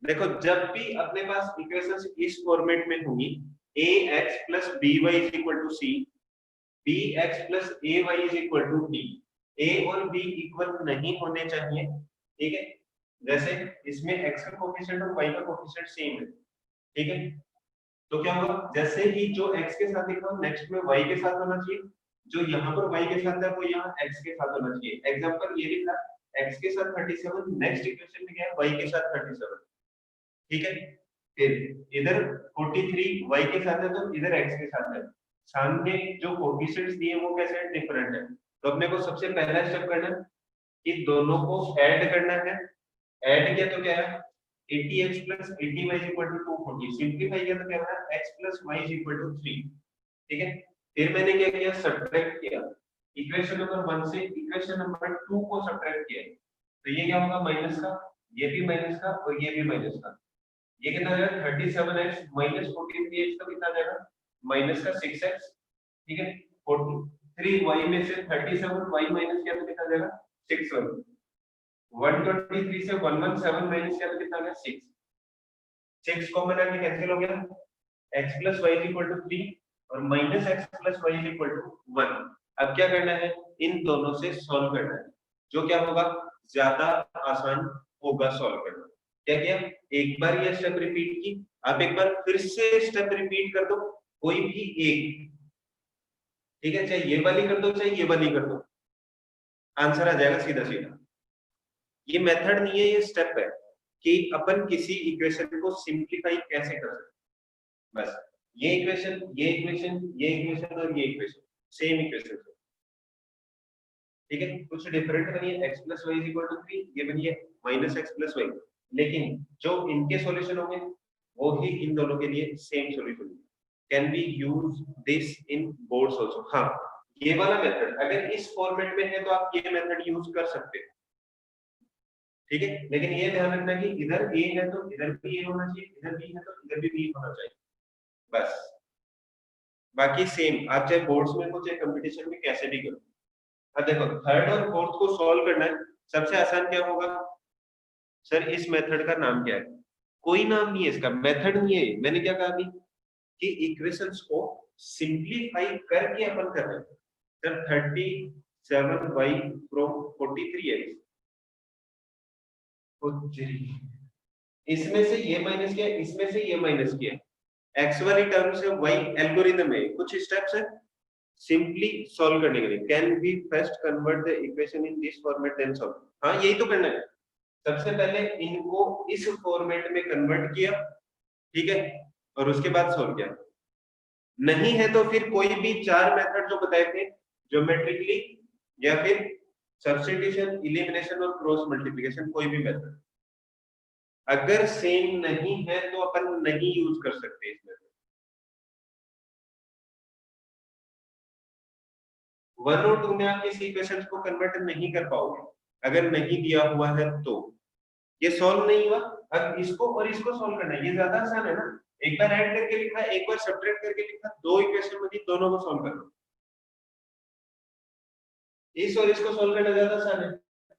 देखो जब भी अपने पास इक्वेशंस इस फॉर्मेट में होंगी, ax plus by is equal to c, bx plus ay is equal to d, a और b इक्वल नहीं होने चाहिए, ठीक है। जैसे इसमें x का कोफिशिएंट और y का कोफिशिएंट सेम है, ठीक है। तो क्या होगा, जैसे ही जो x के साथ लिखा नेक्स्ट में y के साथ होना चाहिए, जो यहाँ पर y के साथ है वो यहाँ x के साथ होना चाहिए। एग्जांपल ये लिखा x के साथ 37, नेक्स्ट इक्वेशन में क्या है y के साथ 37, ठीक है। फिर इधर 43 y के साथ है तो इधर x के साथ है, सामने जो कोएफिशिएंट्स दिए वो कैसे हैं, डिफरेंट है। तो अपने को सबसे पहला स्टेप करना है कि दोनों को ऐड करना है। ऐड किया तो क्या है 80x plus 80y is equal to 240, simplify किया तो क्या बना x plus y is equal to 3, ठीक है। फिर मैंने क्या किया, सब्ट्रैक्ट किया इक्वेशन नंबर 1 से इक्वेशन नंबर 2 को सब्ट्रैक्ट किया, तो ये क्या होगा माइनस का, ये भी माइनस का और ये भी माइनस का, ये कितना आ जाएगा 37x माइनस 43x का कितना आ जाएगा माइनस का 6x, ठीक है। 43y में से 37y माइनस किया तो कितना आ जाएगा 61, 123 से 117 माइनस किया तो कितना आ गया 6, 6 कॉमन आके कैंसिल हो गया, x plus y is equal to 3 और minus x plus y is equal to 1। अब क्या करना है, इन दोनों से सॉल्व करना है, जो क्या होगा ज्यादा आसान होगा सॉल्व करना। क्या किया, एक बार ये स्टेप रिपीट की, आप एक बार फिर से स्टेप रिपीट कर दो, कोई भी एक, ठीक है, चाहे ये वाली कर दो चाहे ये वाली कर दो, आंसर आ जाएगा सीधा सीधा। ये मेथड नहीं है, ये स्टेप है कि अपन किसी इक्वेशन को सिंप्लीफाई कैसे कर सकते। बस ये इक्वेशन ये इक्वेशन ये इक्वेशन और ये इक्वेशन सेम इक्वेशन है, ठीक है। कुछ डिफरेंट बनी है x plus y is equal to 3, ये बनी है minus x plus y, लेकिन जो इनके सॉल्यूशन होंगे वो ही इन दोनों के लिए सेम सॉल्यूशन होंगे। Can be use this in boards also. हाँ, ये वाला मेथड अगर इस फॉर्मेट में है तो आप ये मेथड यूज कर सकते हैं, ठीक है। लेकिन ये ध्यान रखना कि इधर a है तो इधर भी a होना चाहिए, इधर b है तो इधर भी b होना चाहिए, बस। बाकी सेम, आप चाहे बोर्ड्स में हो चाहे कंपटीशन में कैसे भी करो। अब देखो थर्ड और फोर्थ को सॉल्व करना है, सबसे आसान क्या होगा, सर इस मेथड का नाम क्या है, कोई नाम नहीं है इसका, मेथड नहीं है। मैंने क्या कहा अभी कि इक्वेशंस को सिंप्लीफाई करके अपन कर रहे हैं। सर 37y फ्रॉम 43x, इसमें से ये माइनस किया, इसमें से ये माइनस किया, x वाली टर्म से y एल्गोरिथम है, कुछ स्टेप्स है सिंपली सॉल्व करने के लिए। Can we first convert the equation in this format then solve, हाँ यही तो करना है। सबसे पहले इनको इस फॉर्मेट में कन्वर्ट किया, ठीक है, और उसके बाद सॉल्व किया। नहीं है तो फिर कोई भी चार मेथड जो बताए थे ज्योमेट्रिकली या फिर सब्स्टिट्यूशन, इलिमिनेशन और क्रॉस मल्टीप्लिकेशन, कोई भी मेथड अगर सेम नहीं है तो अपन नहीं यूज कर सकते इसमें। 1 और 2 में आप इस इक्वेशंस को कन्वर्ट नहीं कर पाओगे अगर नहीं दिया हुआ है तो। ये सॉल्व नहीं हुआ, अब इसको और इसको सॉल्व करना है, ये ज्यादा आसान है ना। एक बार ऐड करके लिखा, एक बार सब्ट्रैक्ट करके लिखा, दो इक्वेशन बनी, दोनों को सॉल्व करना। इस और इसको सॉल्व करना ज्यादा आसान है।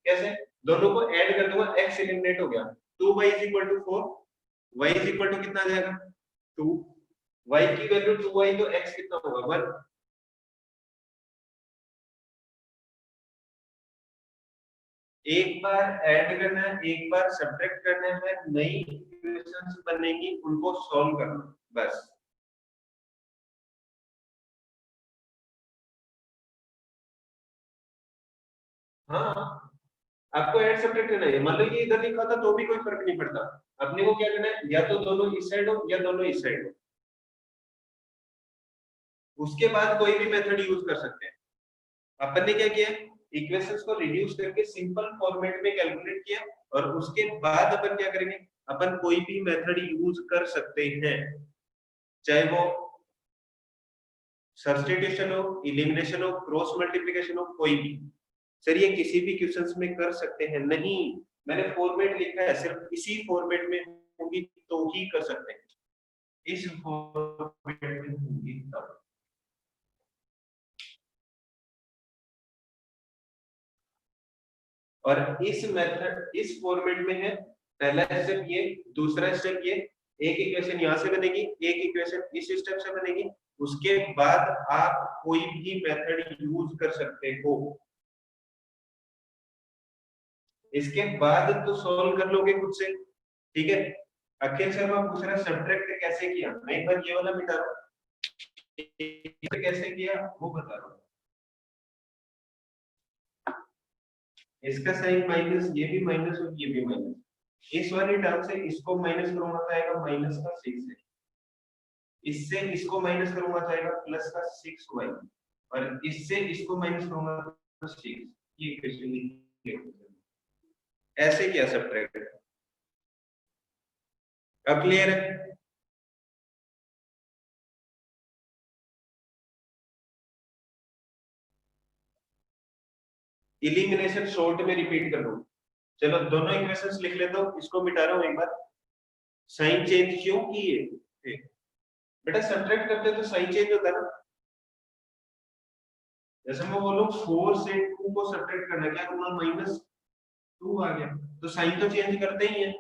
कैसे, दोनों को ऐड कर दूंगा, x एलिमिनेट हो गया, 2y is equal to 4, y is equal to कितना आ जाएगा 2, y की वैल्यू 2y तो x कितना होगा 1। एक बार ऐड करना है, एक बार सब्ट्रैक्ट करना है, नई इक्वेशंस बनेंगी उनको सॉल्व करना, बस। हाँ, आपको ऐड सब्ट्रैक्ट करना है, मान लो ये इधर लिखा था तो भी कोई फर्क नहीं पड़ता। अपने को क्या करना है, या तो दोनों इस साइड हो या दोनों इस साइड हो, उसके बाद कोई भी मेथड यूज कर सकते हैं। अपन ने क्या किया, इक्वेशंस को रिड्यूस करके सिंपल फॉर्मेट में कैलकुलेट किया, और उसके बाद अपन क्या करेंगे, अपन कोई भी मेथड यूज कर सकते हैं, चाहे वो सब्स्टिट्यूशन हो, इलिमिनेशन हो, क्रॉस मल्टीप्लिकेशन हो, कोई भी। सर ये किसी भी क्वेश्चंस में कर सकते हैं, नहीं, मैंने फॉर्मेट लिखा है, सिर्फ इसी फॉर्मेट में होंगी तो ही कर सकते हैं, इस फॉर्मेट में होंगी तब। और इस मेथड इस फॉर्मेट में है पहला स्टेप ये, दूसरा स्टेप ये, एक इक्वेशन यहां से बनेगी, एक इक्वेशन इस स्टेप से बनेगी, उसके बाद आप कोई भी मेथड यूज कर सकते हो। इसके बाद तो सॉल्व कर लोगे खुद से, ठीक है। अखिल शर्मा पूछ रहा है सब्ट्रैक्ट कैसे किया, मैं एक बार ये वाला मिटा रहा हूं, कैसे किया वो बता रहा हूं। इसका साइन माइनस, ये भी माइनस और ये भी माइनस, इस वाली टर्म से इसको माइनस करूंगा तो आएगा माइनस का 6, इससे इसको माइनस करूंगा तो आएगा प्लस का 6y, और इससे इसको माइनस करूंगा तो 6। ये इक्वेशन ऐसे किया सब्ट्रैक्ट। अब क्लियर है? इलिमिनेशन शॉर्ट में रिपीट कर दो। चलो दोनों इक्वेशंस लिख लेता हूं, इसको मिटा रहा हूं एक बार। साइन चेंज क्यों किए बेटा, सब्ट्रैक्ट करते तो साइन चेंज होता ना। जैसे मैं बोलूं 4 से 2 को सब्ट्रैक्ट करना, क्या करूंगा, -2 आ गया, तो साइन तो चेंज करते ही है।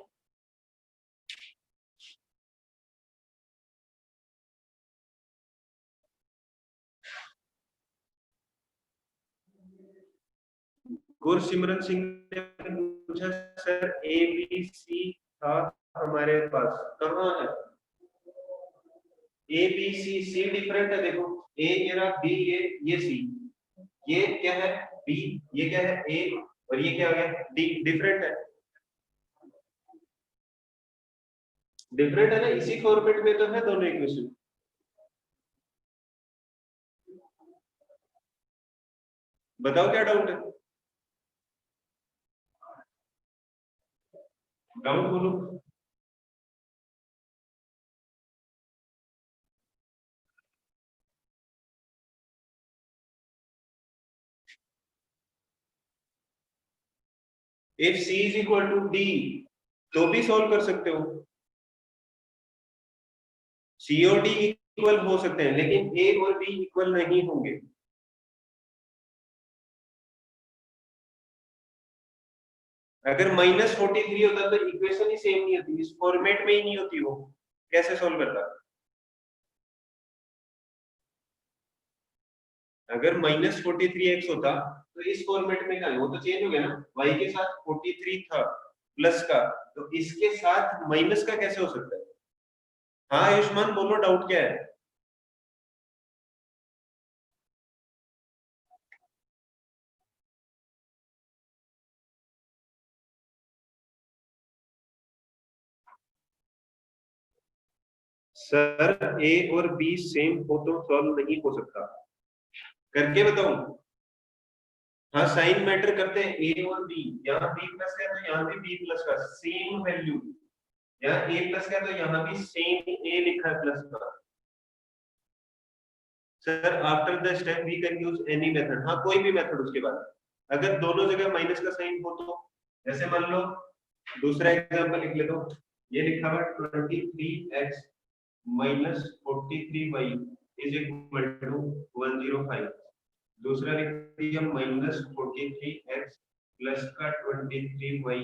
गुरसिमरन सिंह ने पूछा सर ए बी सी था हमारे पास, कहाँ है A B C? C different है, देखो ए ये रहा, बी ये सी, ये क्या है बी, ये क्या है ए, और ये क्या हो गया डी, डिफरेंट है। डिफरेंट है ना, इसी फॉर्मेट में तो है दोनों इक्वेशन। बताओ क्या डाउट है, डाउट बोलो। If C is equal to D तो भी सॉल्व कर सकते हो, सी और डी इक्वल हो सकते हैं, लेकिन ए और बी इक्वल नहीं होंगे। अगर -43 होता तो इक्वेशन ही सेम नहीं होती, इस फॉर्मेट में ही नहीं होती, वो कैसे सॉल्व करता? अगर -43x होता तो इस फॉर्मेट में क्या है, वो तो चेंज हो गया ना, y के साथ 43 था प्लस का, तो इसके साथ माइनस का कैसे हो सकता है? हाँ आयुष्मान बोलो, डाउट क्या है? सर ए और बी सेम हो तो सॉल्व नहीं हो सकता, करके बताऊं? हाँ साइन मैटर करते हैं, ए और बी, यहाँ बी प्लस का तो यहाँ भी बी प्लस का सेम वैल्यू, यहाँ ए प्लस का तो यहाँ भी सेम ए लिखा है प्लस का। Sir after the step we can use any method, हाँ कोई भी मेथड उसके बाद, अगर दोनों जगह माइनस का साइन हो तो। जैसे मान लो दूसरा एग्जांपल लिख ले, तो ये लिखा हुआ 23x minus 43y is equal to 105। दूसरा लिख दिया -43x प्लस का 23y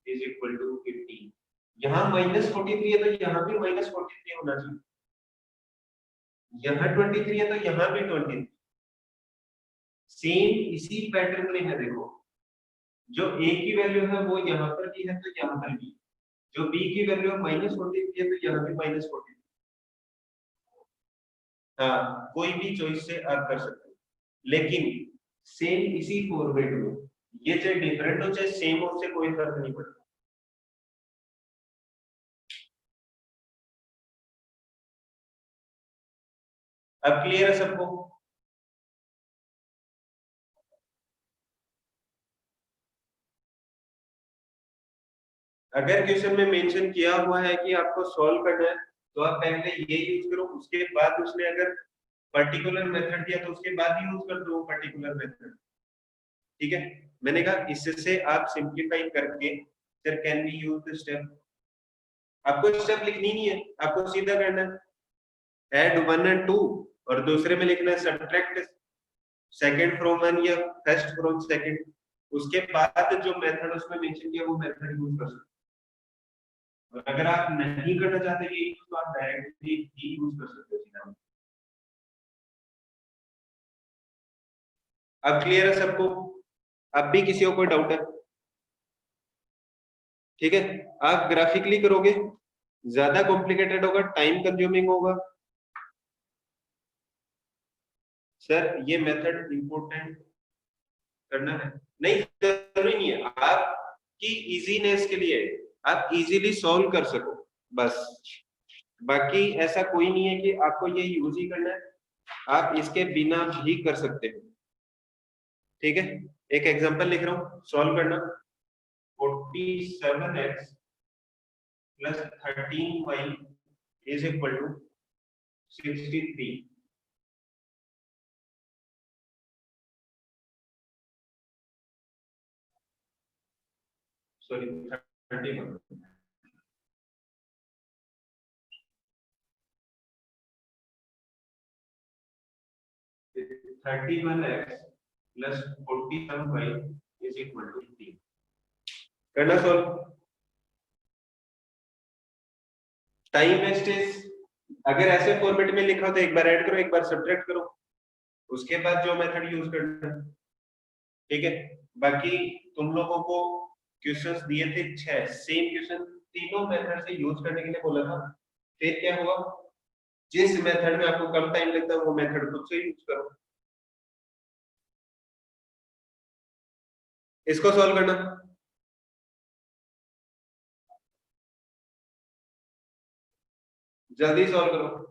इज इक्वल टू 50। यहाँ -43 है तो यहाँ भी -43 होना चाहिए, यहाँ 23 है तो यहाँ भी 23, सेम इसी पैटर्न में है। देखो जो a की वैल्यू है वो यहाँ पर भी है तो यहाँ पर भी, जो b की वैल्यू है -43 है तो यहाँ भी -43। हाँ कोई भी चॉइस से आप कर सकते हो, लेकिन सेम इसी फॉर्मेट में, ये चाहे डिफरेंट हो चाहे सेम हो, उससे कोई फर्क नहीं पड़ता। अब क्लियर है सबको? अगर क्वेश्चन में मेंशन किया हुआ है कि आपको सॉल्व करना है तो आप पहले ये यूज करो, उसके बाद उसने अगर पर्टिकुलर मेथड दिया तो उसके बाद ही यूज कर दो पर्टिकुलर मेथड, ठीक है। मैंने कहा इससे आप सिंपलीफाई करके फिर can be use the step. आपको स्टेप लिखनी नहीं है, आपको सीधा करना है ऐड 1 एंड 2, और दूसरे में लिखना है सब्ट्रैक्ट सेकंड फ्रॉम 1 या फर्स्ट फ्रॉम सेकंड। उसके बाद जो मेथड उसमें मेंशन किया वो मेथड यूज कर सकते। और अगर आप नहीं करना चाहते ये यूज तो आप डायरेक्टली ही यूज कर सकते हो सीधा। अब क्लियर है सबको? अब भी किसी को कोई डाउट है? ठीक है, आप ग्राफिकली करोगे ज्यादा कॉम्प्लिकेटेड होगा, टाइम कंज्यूमिंग होगा। सर ये मेथड इंपॉर्टेंट करना है नहीं, जरूरी नहीं है, आपकी इजीनेस के लिए आप इजीली सॉल्व कर सको बस। बाकी ऐसा कोई नहीं है कि आपको ये यूज ही करना है, आप इसके बिना भी कर सकते हो। ठीक है, एक एग्जांपल लिख रहा हूं, सॉल्व करना। 47x plus 13y is equal to 63। Sorry 31। 31x plus 47y is equal to 3। करना सॉल्व। टाइम वेस्टेज अगर ऐसे फॉर्मेट में लिखा हो तो एक बार ऐड करो, एक बार सब्ट्रैक्ट करो, उसके बाद जो मेथड यूज करना है। ठीक है, बाकी तुम लोगों को क्वेश्चंस दिए थे 6 सेम क्वेश्चन, तीनों मेथड से यूज करने के लिए बोला था। फिर क्या हुआ, जिस मेथड में आपको कम टाइम लगता है वो मेथड खुद से यूज करो। इसको सॉल्व करना। जल्दी सॉल्व करो।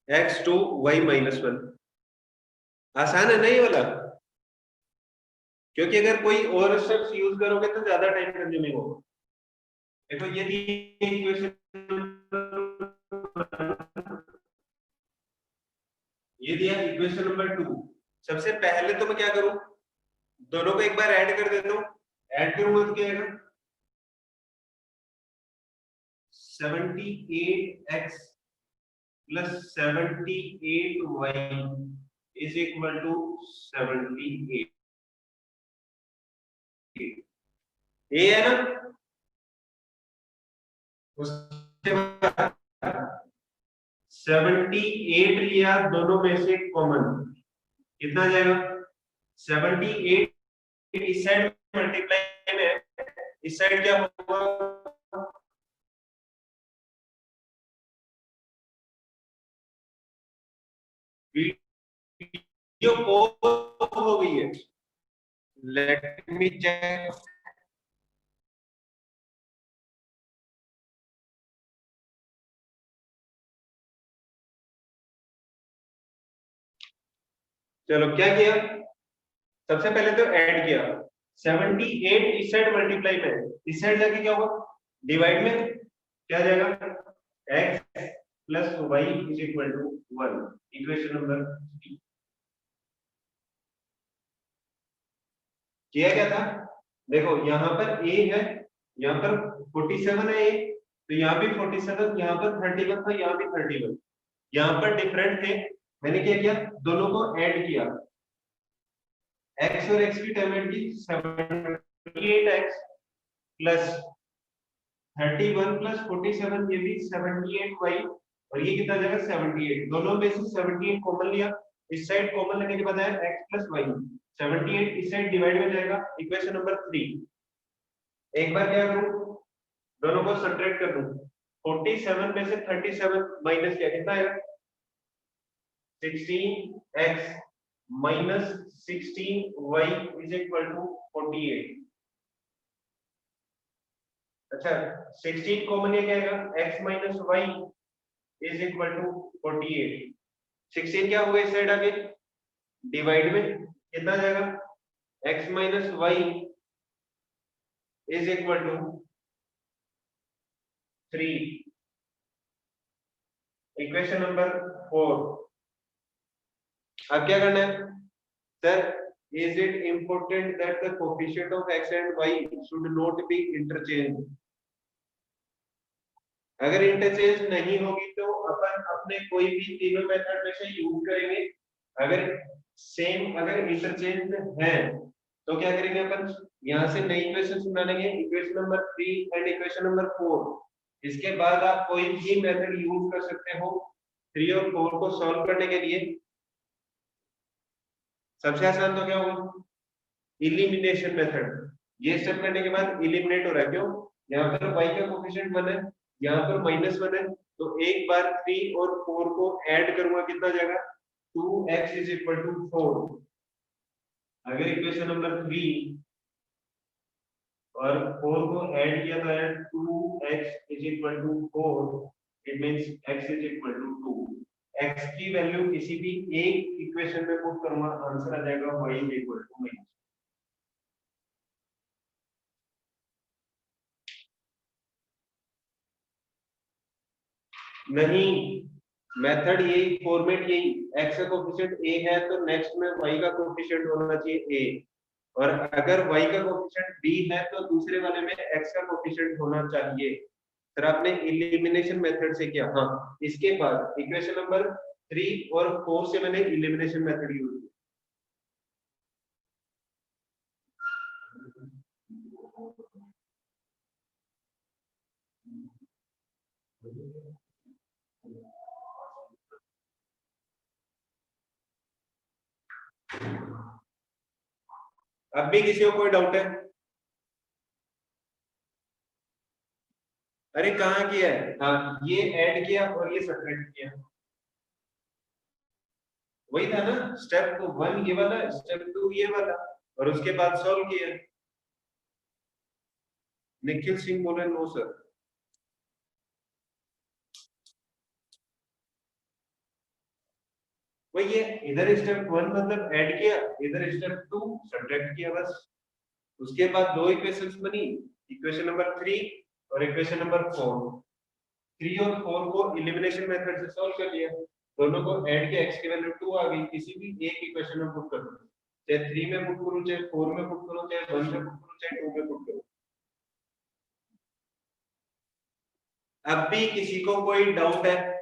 x टू y माइनस 1, आसान है ना ये वाला? क्योंकि अगर कोई और स्टेप्स यूज करोगे तो ज्यादा टाइम कंज्यूमिंग होगा। देखो यदि इक्वेशन, ये दिया इक्वेशन नंबर 2। सबसे पहले तो मैं क्या करूं, दोनों को एक बार ऐड कर देता हूं। ऐड करूंगा तो क्या आएगा, 78x plus 78y is equal to 78। ये है ना, उसके बाद 78 लिया दोनों में से कॉमन, कितना आ जाएगा 78। इस साइड मल्टीप्लाई में है, इस साइड क्या होगा, वीडियो चेक। चलो क्या किया, सबसे पहले तो ऐड किया 78 इस साइड मल्टीप्लाई में, इस साइड जाके क्या होगा डिवाइड में, क्या जाएगा x plus y is equal to 1, equation number 3। किया क्या था, देखो यहाँ पर a है, यहाँ पर 47 है a, तो यहाँ भी 47, यहाँ पर 31 था, यहाँ भी 31, यहाँ पर डिफरेंट थे, मैंने क्या किया दोनों को ऐड किया, x और x की टर्म ऐड की 78x प्लस 31 प्लस 47, ये भी 78y, और ये कितना जाएगा 78, दोनों में से 78 कॉमन लिया, इस साइड कॉमन लेने के बाद आया x प्लस y, 78 इस साइड डिवाइड में जाएगा, इक्वेशन नंबर 3। एक बार क्या करूं, दोनों को सब्ट्रैक्ट कर दूं, 47 में से 37 माइनस किया, कितना आएगा 16x minus 16y is equal to 48। अच्छा 16 कॉमन ये क्या आएगा, x minus y is equal to 48, 16 क्या होगा इस साइड आगे डिवाइड में, कितना जाएगा x minus y is equal to 3, equation number 4। अब क्या करना है sir, is it important that the coefficient of x and y should not be interchanged? अगर इंटरचेंज नहीं होगी तो अपन अपने कोई भी तीनों मेथड में से यूज करेंगे, अगर सेम अगर इंटरचेंज है तो क्या करेंगे अपन, यहाँ से नई इक्वेशन बना लेंगे, equation number 3 and equation number 4। इसके बाद आप कोई भी मेथड यूज कर सकते हो 3 और 4 को सॉल्व करने के लिए। सबसे आसान तो क्या होगा इलिमिनेशन मेथड, ये स्टेप करने के बाद इलिमिनेट हो रहा है, क्यों यहाँ पर y का कोफिशिएंट 1 है, यहाँ पर -1 है, तो एक बार 3 और 4 को ऐड करूंगा, कितना जाएगा 2x इज इक्वल टू 4। अगर इक्वेशन नंबर 3 और 4 को ऐड किया तो है 2x is equal to 4, it means x is equal to 2। x की वैल्यू किसी भी एक इक्वेशन में पुट करूंगा, आंसर आ जाएगा y इज इक्वल टू -। नहीं, मेथड यही, फॉर्मेट यही, x का कोफिशिएंट a है तो नेक्स्ट में y का कोफिशिएंट होना चाहिए a, और अगर y का कोफिशिएंट b है तो दूसरे वाले में x का कोफिशिएंट होना चाहिए। सर आपने इलिमिनेशन मेथड से किया, हाँ इसके बाद इक्वेशन नंबर 3 और 4 से मैंने इलिमिनेशन मेथड यूज किया। अब भी किसी को कोई डाउट है? अरे कहाँ किया है, हाँ ये ऐड किया और ये सब्ट्रैक्ट किया, वही था ना, स्टेप 1 ये वाला, स्टेप 2 ये वाला, और उसके बाद सॉल्व किया। निखिल सिंह बोले नो सर। वही है, इधर स्टेप 1 मतलब ऐड किया, इधर स्टेप 2 सब्ट्रैक्ट किया बस। उसके बाद दो इक्वेशंस बनी, इक्वेशन नंबर 3 और इक्वेशन नंबर 4। 3 और 4 को इलिमिनेशन मेथड से सॉल्व कर लिया, दोनों को ऐड किया, x की वैल्यू 2 आ गई, किसी भी एक इक्वेशन में पुट कर दो, चाहे 3 में पुट करूं, चाहे 4 में पुट करूं, चाहे 1 में पुट करूं, चाहे 2 में पुट करूं। अब भी किसी को कोई डाउट है?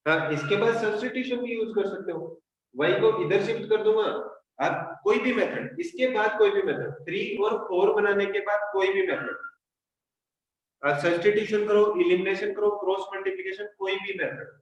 हाँ इसके बाद सब्स्टिट्यूशन भी यूज कर सकते हो, y को इधर शिफ्ट कर दूंगा, आप कोई भी मेथड, इसके बाद कोई भी मेथड, 3 और 4 बनाने के बाद कोई भी मेथड, सब्स्टिट्यूशन करो, इलिमिनेशन करो, क्रॉस मल्टीप्लिकेशन, कोई भी मेथड।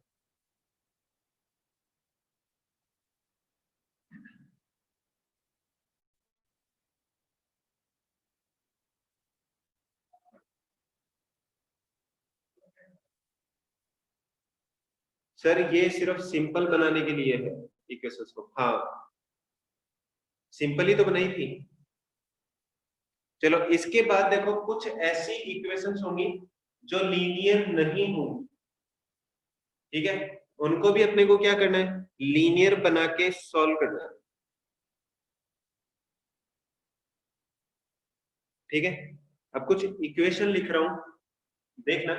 सर ये सिर्फ सिंपल बनाने के लिए है इक्वेशंस को। हाँ सिंपल ही तो बनाई थी। चलो इसके बाद देखो कुछ ऐसी इक्वेशंस होंगी जो लीनियर नहीं होंगी, ठीक है, उनको भी अपने को क्या करना है, लीनियर बना के सॉल्व करना है, ठीक है। अब कुछ इक्वेशन लिख रहा हूं, देखना,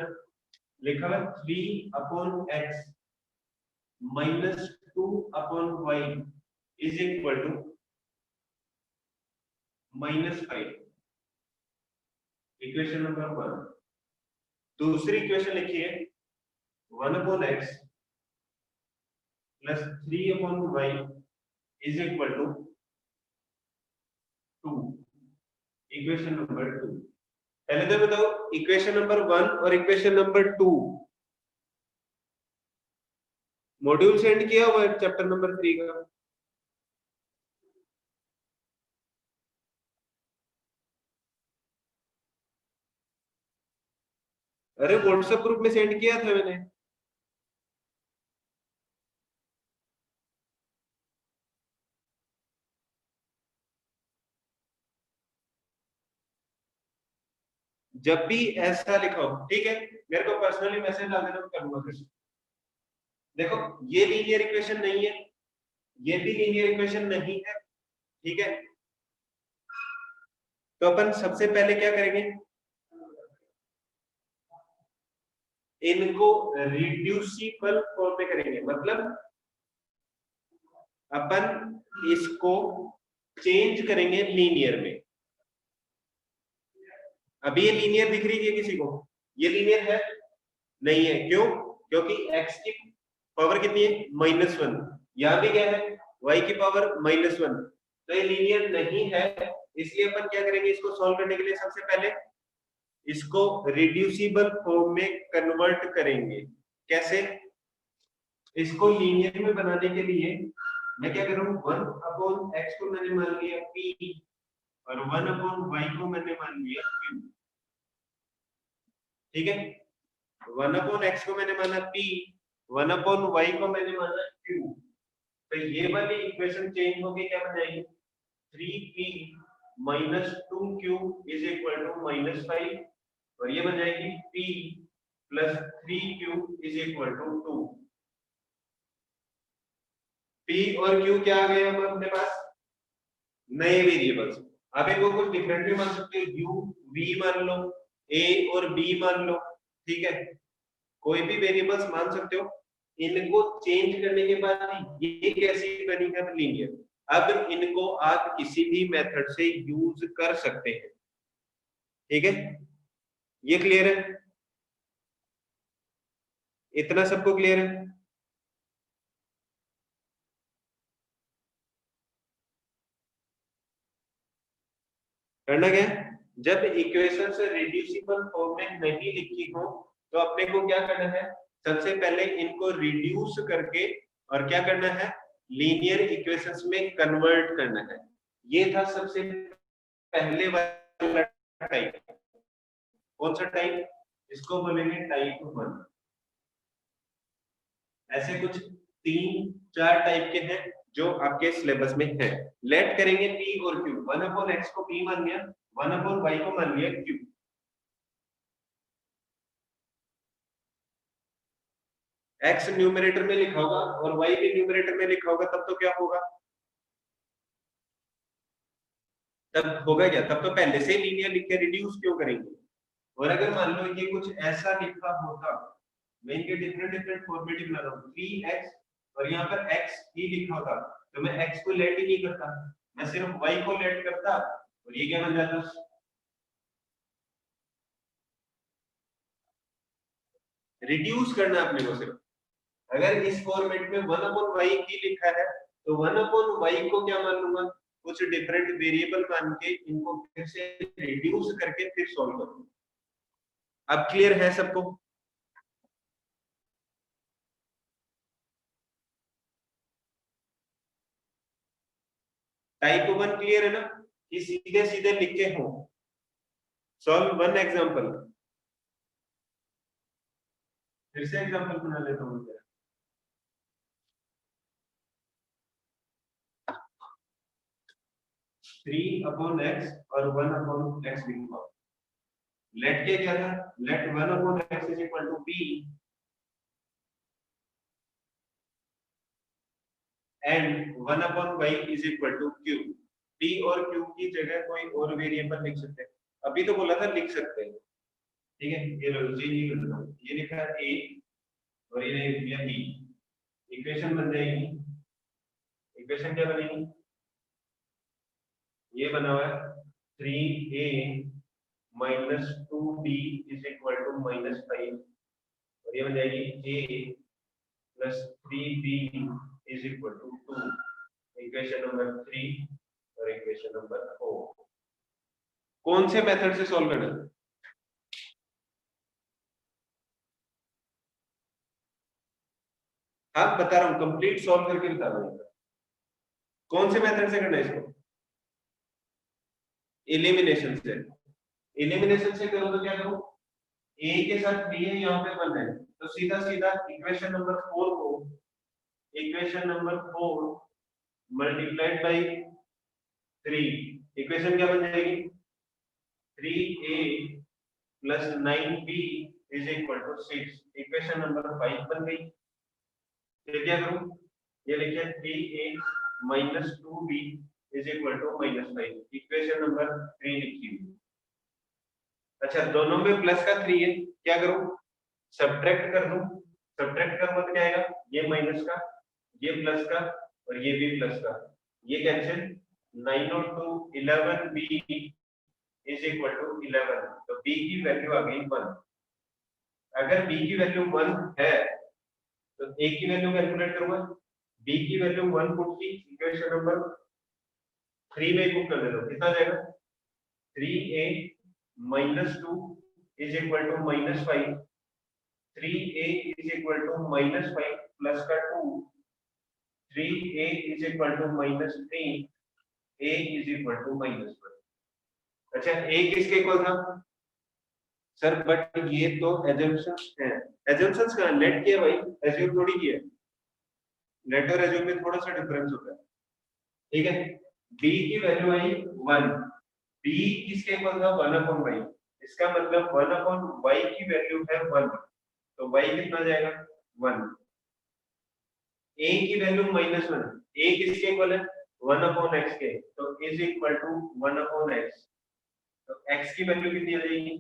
लिखा है 3/x minus 2/y is equal to -5, equation number 1। दूसरी इक्वेशन लिखिए 1/x plus 3/y is equal to 2, equation number 2। पहले तो बताओ इक्वेशन नंबर 1 और इक्वेशन नंबर 2 मॉड्यूल सेंड किया हुआ है चैप्टर नंबर 3 का। अरे व्हाट्सएप ग्रुप में सेंड किया था मैंने। जब भी ऐसा लिखा हो, ठीक है, मेरे को पर्सनली मैसेज डाल देना, मैं करूंगा फिर। देखो ये लीनियर इक्वेशन नहीं है, ये भी लीनियर इक्वेशन नहीं है, ठीक है। तो अपन सबसे पहले क्या करेंगे, इनको रिड्यूसिबल फॉर्म में करेंगे, मतलब अपन इसको चेंज करेंगे लीनियर में। अभी ये लीनियर दिख रही है किसी को, ये लीनियर है नहीं है, क्यों, क्योंकि x की पावर कितनी है -1, यहां भी क्या है y की पावर -1, तो ये लीनियर नहीं है। इसलिए अपन क्या करेंगे, इसको सॉल्व करने के लिए सबसे पहले इसको रिड्यूसिबल फॉर्म में कन्वर्ट करेंगे। कैसे, इसको लीनियर में बनाने के लिए मैं क्या करूं, 1/x को मैंने मान लिया p और 1/y को मैंने मान लिया q, ठीक है। 1/x को मैंने माना p, 1/y को मैंने माना q, तो ये वाली इक्वेशन चेंज होके क्या बन जाएगी, 3p minus 2q is equal to -5, और ये बन जाएगी p plus 3q is equal to 2। p और q क्या आ गए अब अपने पास, नए वेरिएबल्स। आप इनको कुछ डिफरेंट भी मान सकते हो, u v मान लो, a और b मान लो, ठीक है, कोई भी वेरिएबल्स मान सकते हो। इनको चेंज करने के बाद ये कैसी बनी है, लीनियर। अब इनको आप किसी भी मेथड से यूज कर सकते हैं, ठीक है, ये क्लियर है, इतना सबको क्लियर है। करना क्या है, जब इक्वेशन से रिड्यूसिबल फॉर्म में नहीं लिखी हो तो अपने को क्या करना है, सबसे पहले इनको रिड्यूस करके और क्या करना है, लीनियर इक्वेशंस में कन्वर्ट करना है। ये था सबसे पहले वाला टाइप। कौन सा टाइप, इसको बोलेंगे टाइप 1। ऐसे कुछ 3-4 टाइप के हैं जो आपके सिलेबस में है। लेट करेंगे p और q, 1/x को p मान लिया, 1/y को मान लिया q। x न्यूमरेटर में लिखा होगा और y भी न्यूमरेटर में लिखा होगा, तब तो क्या होगा, तब होगा क्या, तब तो पहले से लीनियर लिख के रिड्यूस क्यों करेंगे। और अगर मान लो ये कुछ ऐसा लिखा होता, मैं इनके डिफरेंट डिफरेंट फॉर्मेट बना रहा हूँ, 3x और यहाँ पर x ही लिखा होता, तो मैं x को लेट ही नहीं करता, मैं सिर्फ y को लेट करता, और ये क्या बन जाता, रिड्यूस करना अपने को सिर्फ। अगर इस फॉर्मेट में 1/y की लिखा है तो 1/y को क्या मान लूंगा, कुछ डिफरेंट वेरिएबल मान के इनको फिर से रिड्यूस करके फिर सॉल्व करूंगा। अब क्लियर है सबको, टाइप 1 क्लियर है ना, कि सीधे सीधे लिख के हो। सॉल्व वन एग्जांपल, फिर से एग्जांपल बना लेता हूं। 3/x और 1/x लिखा। लेट के क्या था, let 1/x is equal to p and 1/y is equal to q। p और q की जगह कोई और वेरिएबल लिख सकते हैं, अभी तो बोला था लिख सकते हैं, ठीक है। ये लो ये लिखा है a और ये लिख दिया b, इक्वेशन बन जाएगी। इक्वेशन क्या बनेगी, ये बना हुआ है 3a minus 2b is equal to -5 और ये बन जाएगी a plus 3b is equal to 2, equation number 3 और इक्वेशन नंबर 4। कौन से मेथड से सॉल्व करना है, हाँ बता रहा हूं, कंप्लीट सॉल्व करके बता रहा हूं। कौन से मेथड से करना है इसको, एलिमिनेशन से। एलिमिनेशन से करो तो क्या करो, a के साथ b है, यहाँ पे 1 है, तो सीधा सीधा इक्वेशन नंबर 4 को, equation number 4 multiplied by 3, equation क्या बन जाएगी 3a plus 9b is equal to 6, equation number 5 बन गई। फिर क्या करूं, ये लिखिए 3a minus 2b is equal to -5, equation number 3 लिखी हुई। अच्छा दोनों में प्लस का 3 है, क्या करूं, सब्ट्रैक्ट कर दूं। सब्ट्रैक्ट करूंगा तो क्या आएगा, ये माइनस का, ये प्लस का और ये भी प्लस का, ये कैंसिल। 9 और 2 11b इज इक्वल टू 11, तो b की वैल्यू आ गई 1। अगर b की वैल्यू 1 है तो a की वैल्यू कैलकुलेट करूंगा, b की वैल्यू 1 पुट की, इक्वेशन नंबर 3 में पुट कर देता हूं, कितना जाएगा 3a minus 2 is equal to -5, 3a is equal to -5 plus का 2, 3a is equal to -3, a is equal to -1। अच्छा a किसके इक्वल था सर, बट ये तो एजम्पशंस है, एजम्पशंस का लेट किया भाई, एज्यूम थोड़ी किया। लेट और एज्यूम में थोड़ा सा डिफरेंस होता है, ठीक है। b की वैल्यू आई 1, b किसके इक्वल था 1/y, इसका मतलब 1/y की वैल्यू है 1, तो y कितना जाएगा 1। a की वैल्यू -1, a किसके इक्वल है 1/x के, तो इज इक्वल टू 1/x, तो x की वैल्यू कितनी आ जाएगी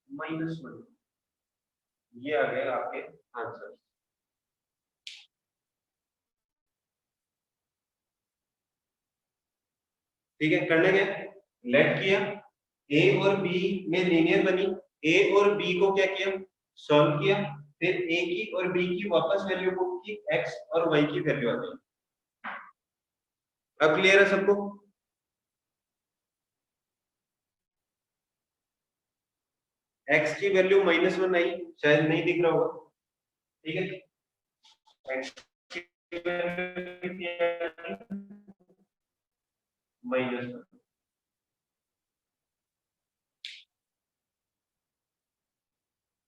-1। ये आ गए आपके आंसर, ठीक है। करने के लेट किया, a और b में लीनियर बनी, a और b को क्या किया सॉल्व किया, फिर a की और b की वापस वैल्यू पुट की, x और y की वैल्यू आ गई। अब क्लियर है सबको, x की वैल्यू -1 आई, शायद नहीं दिख रहा होगा, ठीक है। x की वैल्यू कितनी आई -1।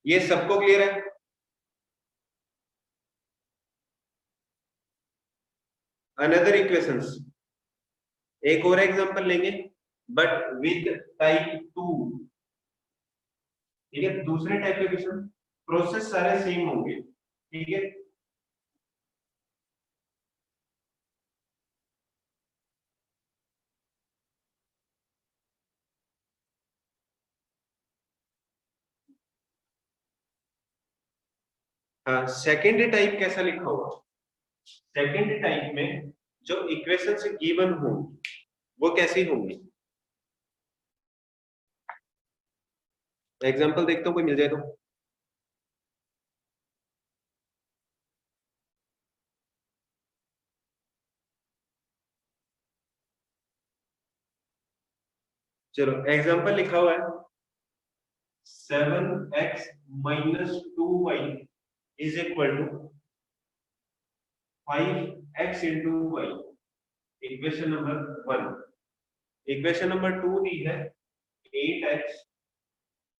ये सबको क्लियर है। अनदर इक्वेशंस, एक और एग्जांपल लेंगे बट विद टाइप 2, ठीक है। दूसरे टाइप के क्वेश्चन प्रोसेस सारे सेम होंगे, ठीक है। हाँ सेकेंड टाइप कैसा लिखा होगा, सेकेंड टाइप में जो इक्वेशन से गिवन हो वो कैसी होंगी, एग्जांपल देखता हूँ कोई मिल जाए तो। चलो एग्जांपल लिखा हुआ है 7x minus 2y is equal to 5x into y, equation number 1। Equation number 2 दी है 8x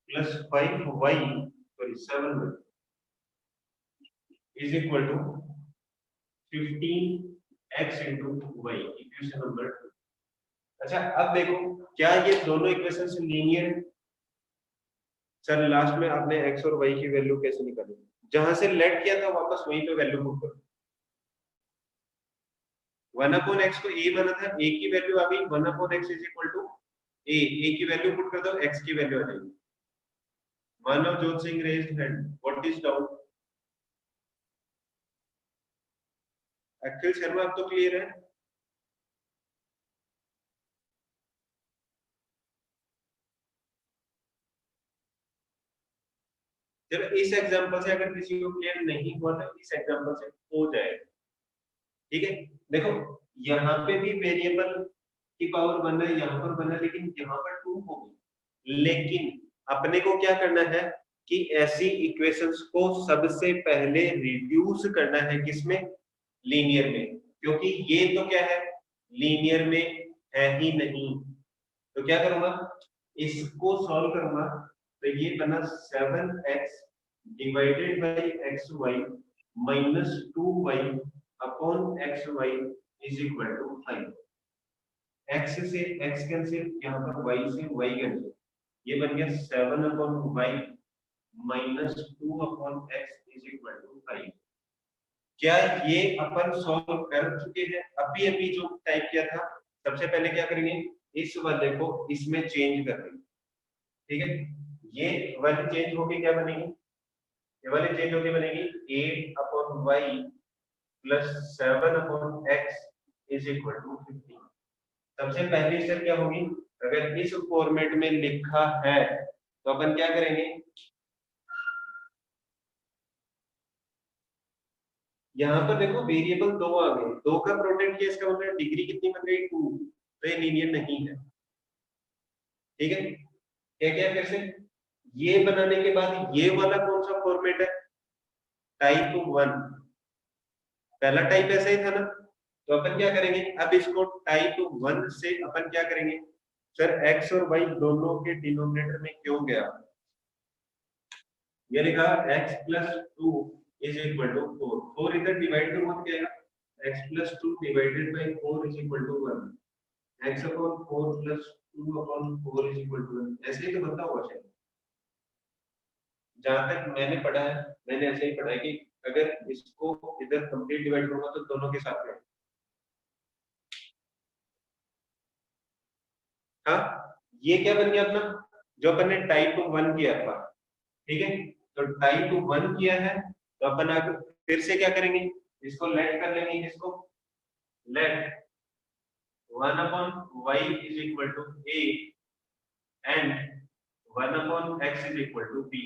plus 5y sorry 7y is equal to 15x into y, equation number 2। अच्छा अब देखो, क्या ये दोनों इक्वेशन से लीनियर है? सर लास्ट में आपने x और y की वैल्यू कैसे निकाली? जहां से लेट किया था वापस वहीं पे वैल्यू पुट करो। 1/x को a माना था, a की वैल्यू आ गई 1/x is equal to a की वैल्यू पुट कर दो, x की वैल्यू आ जाएगी। Manav Jot Singh raised hand, what is doubt? Akhil Sharma अब तो क्लियर है। चलो इस एग्जांपल से अगर किसी को क्लियर नहीं हुआ तो इस एग्जांपल से हो जाएगा। ठीक है, देखो यहाँ पे भी वेरिएबल की पावर 1 है, यहाँ पर 1 है, लेकिन यहाँ पर 2 होगी। लेकिन अपने को क्या करना है कि ऐसी इक्वेशंस को सबसे पहले रिड्यूस करना है, किसमें? लीनियर में, क्योंकि ये तो क्या है, लीनियर में है ही नहीं। तो क्या करूंगा, इसको सॉल्व करूंगा, तो ये बना 7x divided by x y minus 2y upon x y is equal to 5। x से x कैंसिल, यहाँ पर y से y कैंसिल, ये बन गया 7 upon y minus 2 upon x is equal to 5। क्या ये अपन सॉल्व कर चुके हैं? अभी अभी जो टाइप किया था, सबसे पहले क्या करेंगे, इस वाले को इसमें चेंज कर देंगे। ठीक है, ये वाली चेंज होके क्या बनेगी, ये वाली चेंज होके बनेगी 8 upon y plus 7 upon x is equal to 15। सबसे पहली स्टेप क्या होगी, अगर इस फॉर्मेट में लिखा है तो अपन क्या करेंगे, यहाँ पर देखो वेरिएबल 2 आ गए, 2 का प्रोडक्ट किया, इसका मतलब डिग्री कितनी बन गई 2, तो ये लीनियर नहीं है। ठीक है, क्या क्या फिर से, ये बनाने के बाद ये वाला कौन सा फॉर्मेट है, टाइप 1, पहला टाइप ऐसा ही था ना। तो अपन क्या करेंगे, अब इसको टाइप 1 से अपन क्या करेंगे, सर x और y दोनों के डिनोमिनेटर में क्यों गया, ये लिखा x plus 2 is equal to 4, 4 इधर डिवाइड तो मत किया, x plus 2 divided by 4 is equal to 1, x upon 4 plus 2 upon 4 is equal to 1, ऐसे ही तो बनता होगा शायद। जहां तक मैंने पढ़ा है, मैंने ऐसे ही पढ़ा है कि अगर इसको इधर कंप्लीट डिवाइड करूंगा तो दोनों के साथ में, हाँ ये क्या बन गया अपना, जो अपन ने टाइप 1 किया था। ठीक है, तो टाइप 1 किया है, तो अपन आगे फिर से क्या करेंगे, इसको लेट कर लेंगे, इसको let 1 upon y is equal to a and 1 upon x is equal to b।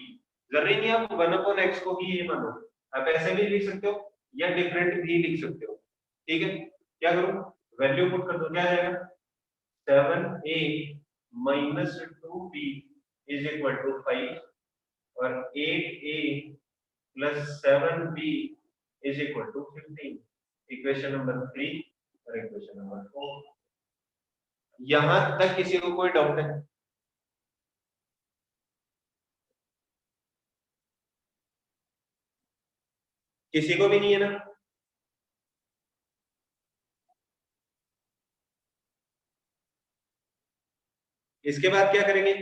जरूरी नहीं आप 1 अपॉन x को ही ये मानो, आप ऐसे भी लिख सकते हो या डिफरेंट भी लिख सकते हो। ठीक है, क्या करूं, वैल्यू पुट कर दो, क्या आएगा 7a minus 2b is equal to 5 और 8a plus 7b is equal to 15। Equation number 3 और इक्वेशन नंबर 4। यहां तक किसी को कोई डाउट है? किसी को भी नहीं है ना? इसके बाद क्या करेंगे,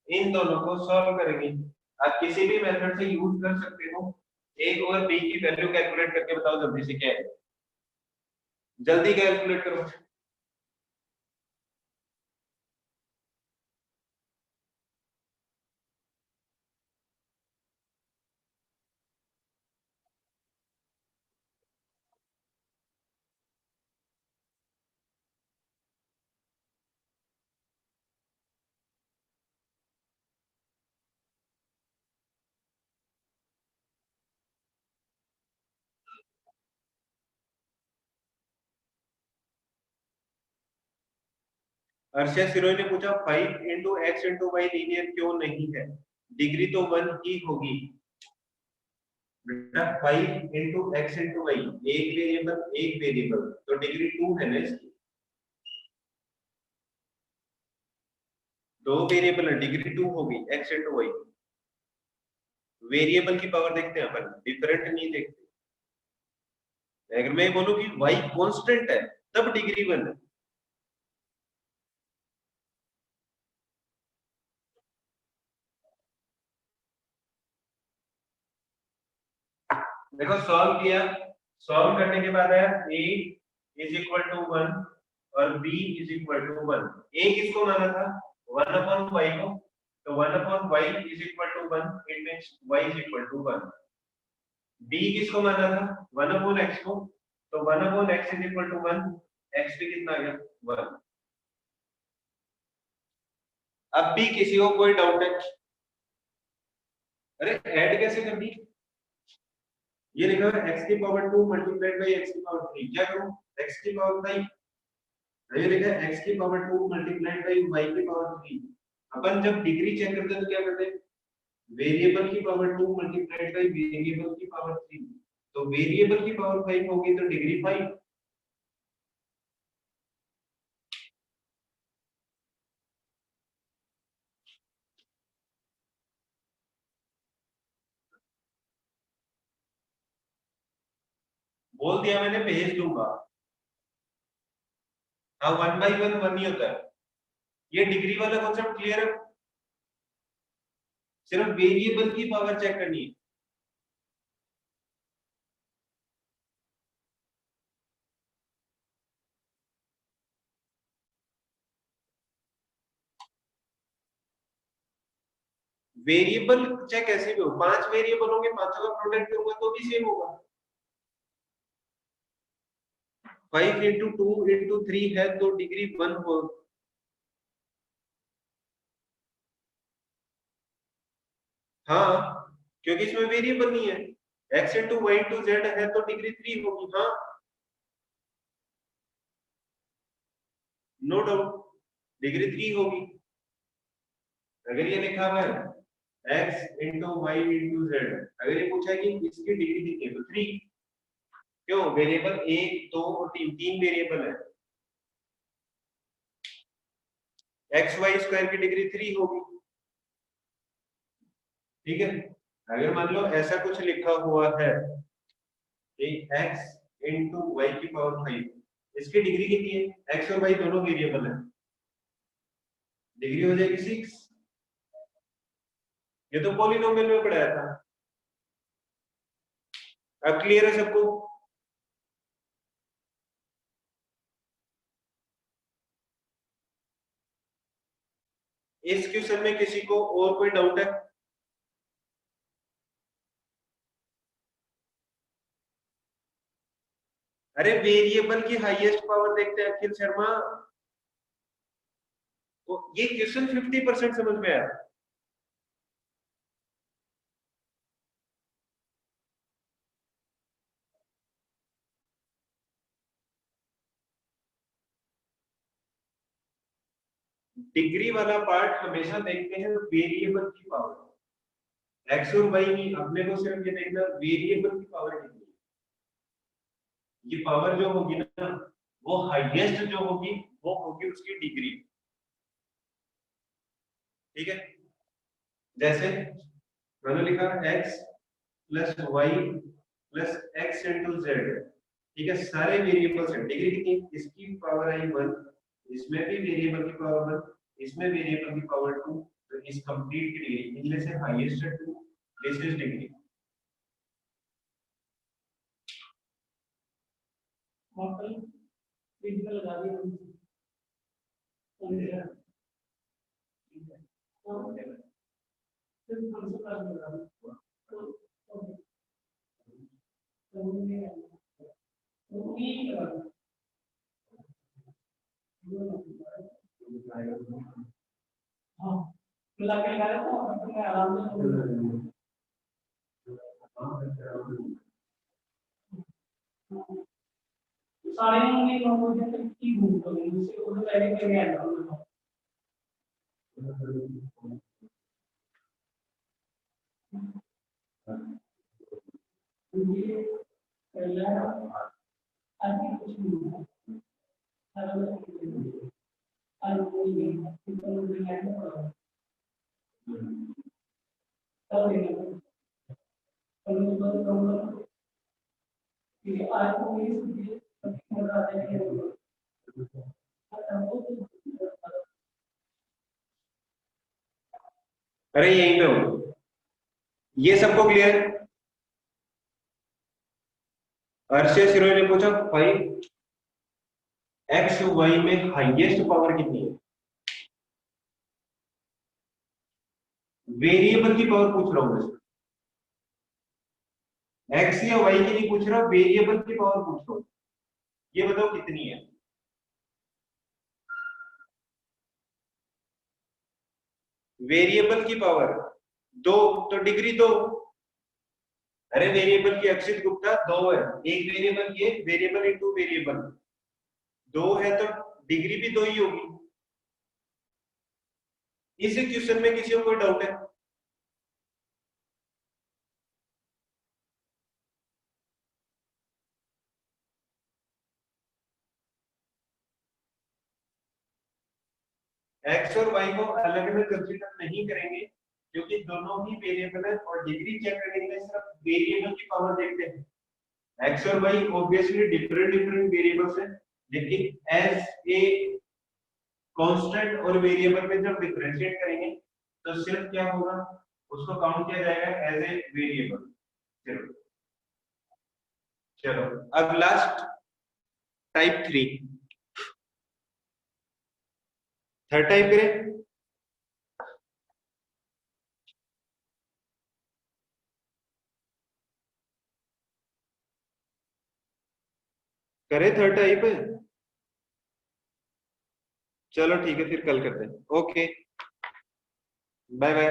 इन दोनों को सॉल्व करेंगे। आप किसी भी मेथड से यूज कर सकते हो। ए और बी की वैल्यू कैलकुलेट करके बताओ जल्दी से क्या है, जल्दी कैलकुलेट करो। अर्षा सिरोही ने पूछा 5 into x into y linear क्यों नहीं है, डिग्री तो 1 ही होगी बेटा। 5 इंटू एक्स इंटू वाई, एक वेरिएबल तो डिग्री 2 है ना इसकी, दो वेरिएबल है, डिग्री 2 होगी एक्स इंटू वाई। वेरिएबल की पावर देखते हैं अपन, डिफरेंट नहीं देखते। अगर मैं बोलूं कि y कांस्टेंट है तब डिग्री 1 है। देखो सॉल्व किया, सॉल्व करने के बाद आया a इज इक्वल टू 1 और b is equal to 1। a किसको माना था 1 अपॉन y को, तो 1 upon y is equal to 1, it means y is equal to 1। b किसको माना था 1 अपॉन x को, तो 1 upon x is equal to 1, x भी कितना आ गया 1। अब भी किसी को कोई डाउट है? अरे ऐड कैसे कर दी? ये लिखा है x की पावर 2 मल्टीप्लाइड बाय x की पावर 3, क्या करूं x की पावर बाई, ये लिखा है x की पावर 2 मल्टीप्लाइड बाय y की पावर 3। अपन जब डिग्री चेक करते हैं तो क्या करते हैं, वेरिएबल की पावर 2 मल्टीप्लाइड बाय वेरिएबल की पावर 3, तो वेरिएबल की पावर 5 होगी तो डिग्री 5। बोल दिया मैंने, भेज दूंगा। हाँ 1 बाई 1 1 ही होता है। ये डिग्री वाला कॉन्सेप्ट क्लियर है? सिर्फ वेरिएबल की पावर चेक करनी है। वेरिएबल चेक ऐसे भी हो, 5 वेरिएबल होंगे, पांचों का प्रोडक्ट करूंगा तो भी सेम होगा। 5 इंटू 2 इंटू 3 है तो डिग्री 1 हो। हाँ क्योंकि इसमें वेरिएबल नहीं है, x into y into z है तो डिग्री 3 होगी। हाँ नो डाउट डिग्री 3 होगी। अगर ये लिखा हुआ है x into y into z, अगर ये पूछा है कि इसकी डिग्री कितनी है तो 3। क्यों, वेरिएबल 1 2 और 3, 3 वेरिएबल है, एक्स वाई स्क्वायर की डिग्री 3 होगी। ठीक है, अगर मान लो ऐसा कुछ लिखा हुआ है कि x इंटू वाई की पावर 5, इसकी डिग्री कितनी है, x और y दोनों वेरिएबल है, डिग्री हो जाएगी 6। ये तो पॉलिनोमियल में पढ़ाया था। अब क्लियर है सबको? इस क्वेश्चन में किसी को और कोई डाउट है? अरे वेरिएबल की हाईएस्ट पावर देखते हैं अखिल शर्मा। तो ये क्वेश्चन 50% समझ में आया। डिग्री वाला पार्ट हमेशा देखते हैं वेरिएबल की पावर, एक्स और वाई नहीं, अपने को सिर्फ ये देखना वेरिएबल की पावर कितनी है। ये पावर जो होगी ना, वो हाईएस्ट जो होगी वो होगी उसकी डिग्री। ठीक है, जैसे मैंने लिखा x plus y plus x into z, ठीक है, सारे वेरिएबल्स हैं, डिग्री कितनी, इसकी पावर आई 1, इसमें भी वेरिएबल की पावर 1, इसमें वेरिएबल की पावर 2, तो इस कंप्लीट की डिग्री इनमें से हाईएस्ट है 2, दिस इज डिग्री। अरे यहीं पे हो, ये सबको क्लियर? लक्ष्य सिरोही ने पूछा भाई एक्स वाई में हाईएस्ट पावर कितनी है, वेरिएबल की पावर पूछ रहा हूं मैं, एक्स या वाई की नहीं पूछ रहा, वेरिएबल की पावर पूछ रहा हूं, ये बताओ कितनी है। वेरिएबल की पावर दो, तो डिग्री दो। अरे वेरिएबल की अक्षित गुप्ता दो है, एक वेरिएबल की वेरिएबल इंटू वेरिएबल दो है, तो डिग्री भी दो ही होगी। इस क्वेश्चन में किसी को कोई डाउट है? एक्स और वाई को अलग अलग कंसीडर नहीं करेंगे क्योंकि दोनों ही वेरिएबल है, और डिग्री चेक करने के लिए सिर्फ वेरिएबल की पावर देखते हैं। एक्स और y obviously different different variables हैं, लेकिन एज ए कांस्टेंट और वेरिएबल में जब डिफरेंशिएट करेंगे तो सिर्फ क्या होगा, उसको काउंट किया जाएगा एज ए वेरिएबल सिर्फ। चलो अब लास्ट टाइप 3, थर्ड टाइप करें। करें थर्ड टाइप। चलो ठीक है, फिर कल करते हैं। Okay, bye bye.